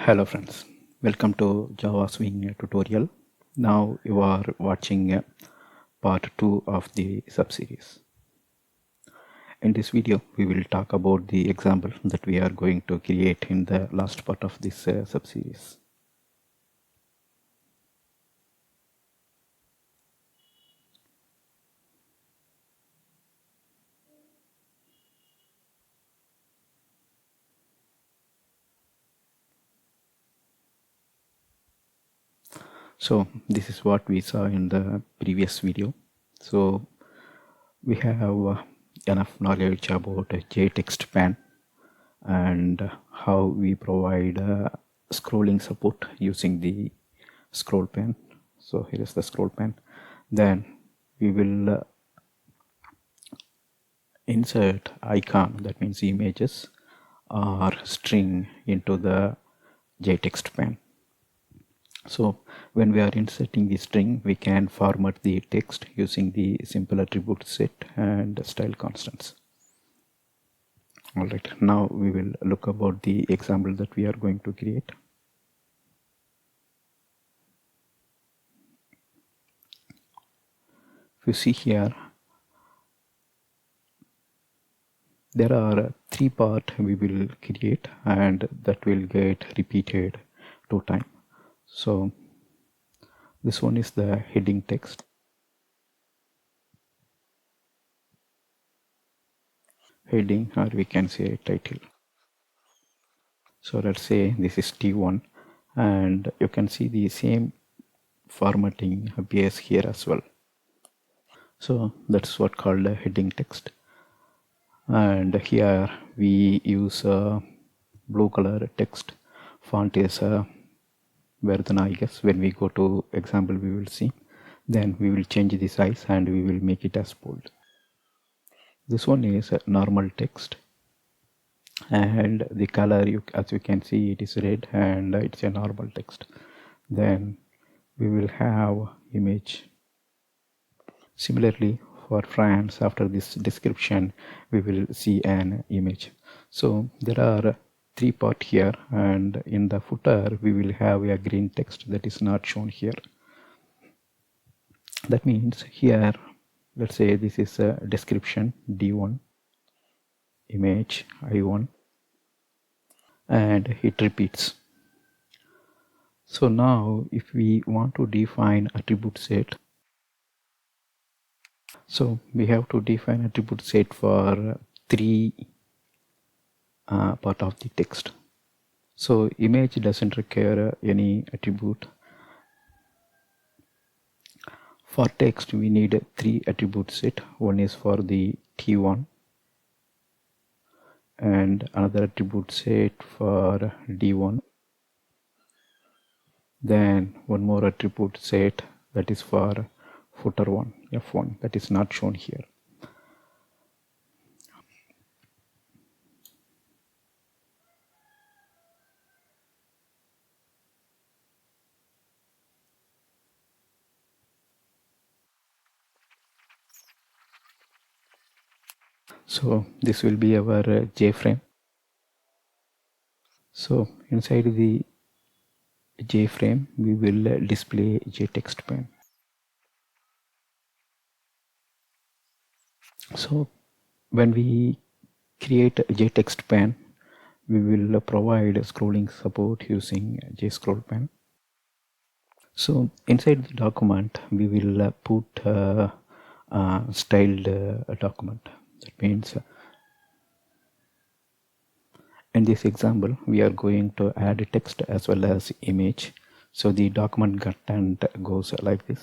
Hello friends, welcome to Java Swing tutorial. Now you are watching part 2 of the subseries. In this video we will talk about the example that we are going to create in the last part of this subseries. So this is what we saw in the previous video. So we have enough knowledge about JTextPane and how we provide scrolling support using the scroll pane. So here is the scroll pane. Then we will insert icon, that means images or string, into the JTextPane. So when we are inserting the string, we can format the text using the SimpleAttributeSet and StyleConstants. Alright, now we will look about the example that we are going to create. If you see here, there are 3 parts we will create and that will get repeated 2 times. So this one is the heading text. Heading, or we can say title. So let's say this is T1 and you can see the same formatting appears here as well. So that's what called a heading text. And here we use blue color text. Font is Verdana, I guess. When we go to example we will see. Then we will change the size and we will make it as bold. This one is normal text and the color, as you can see, it is red and it's a normal text. Then we will have image. Similarly for France, after this description we will see an image. So there are 3 parts here, and in the footer we will have a green text that is not shown here. That means here, let's say this is a description D1, image I1, and it repeats. So now if we want to define attribute set, so we have to define attribute set for 3 part of the text. So image doesn't require any attribute. For text we need 3 attribute set. One is for the T1 and another attribute set for D1. Then one more attribute set that is for footer 1, F1, that is not shown here. So this will be our JFrame. So inside the JFrame we will display JTextPane. So when we create JTextPane, we will provide scrolling support using JScrollPane. So inside the document we will put styled document. That means in this example we are going to add text as well as image. So the document content goes like this.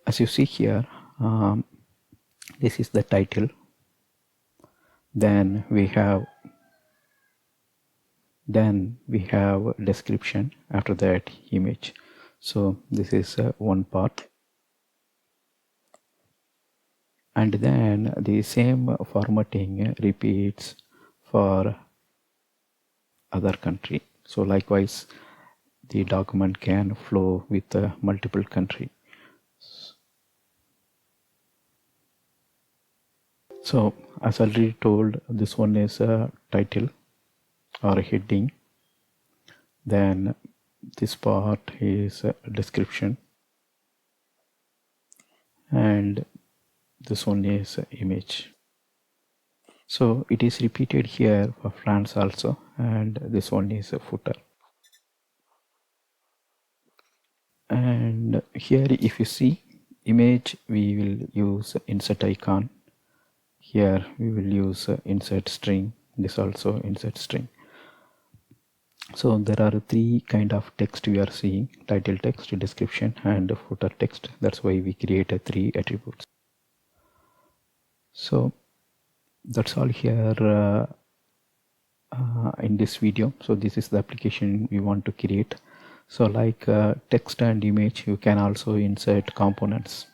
As you see here, this is the title. Then we have description, after that image. So this is one part, and then the same formatting repeats for other country. So likewise the document can flow with multiple country. So as already told, this one is a title or a heading, then this part is a description, and this one is a image. So it is repeated here for France also, and this one is a footer. And here if you see image, we will use insert icon. Here we will use insert string. This also insert string. So there are three kind of text we are seeing: title text, description, and footer text. That's why we create three attributes. So that's all here in this video. So this is the application we want to create. So like text and image, you can also insert components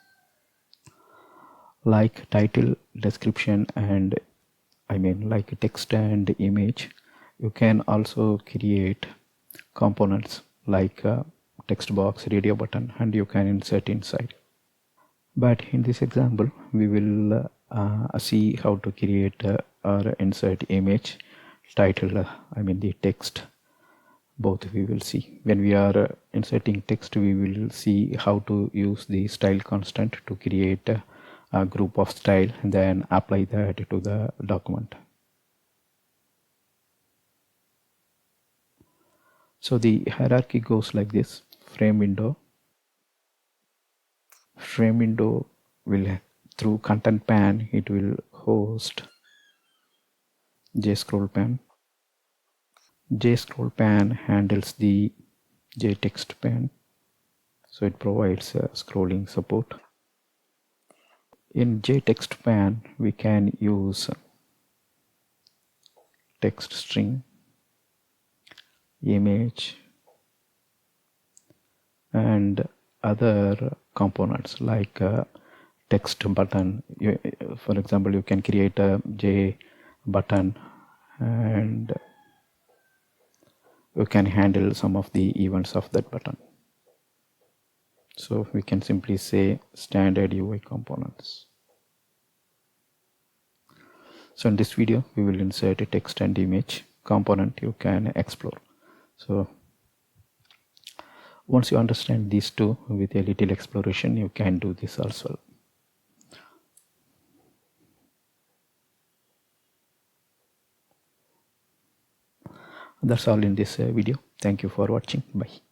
like title, description, and like text and image. You can also create components like text box, radio button, and you can insert inside. But in this example, we will see how to create or insert image, title, the text. Both we will see. When we are inserting text, we will see how to use the style constant to create a group of style and then apply that to the document. So the hierarchy goes like this: frame window. Frame window will, through content pan, it will host JScrollPan. JScrollPan handles the JTextPane, so it provides scrolling support. In JTextPane, we can use text string, image, and other components like text button. For example, you can create a J button, and you can handle some of the events of that button. So we can simply say standard UI components. So in this video, we will insert a text and image component you can explore. So once you understand these two, with a little exploration, you can do this also. That's all in this video. Thank you for watching. Bye.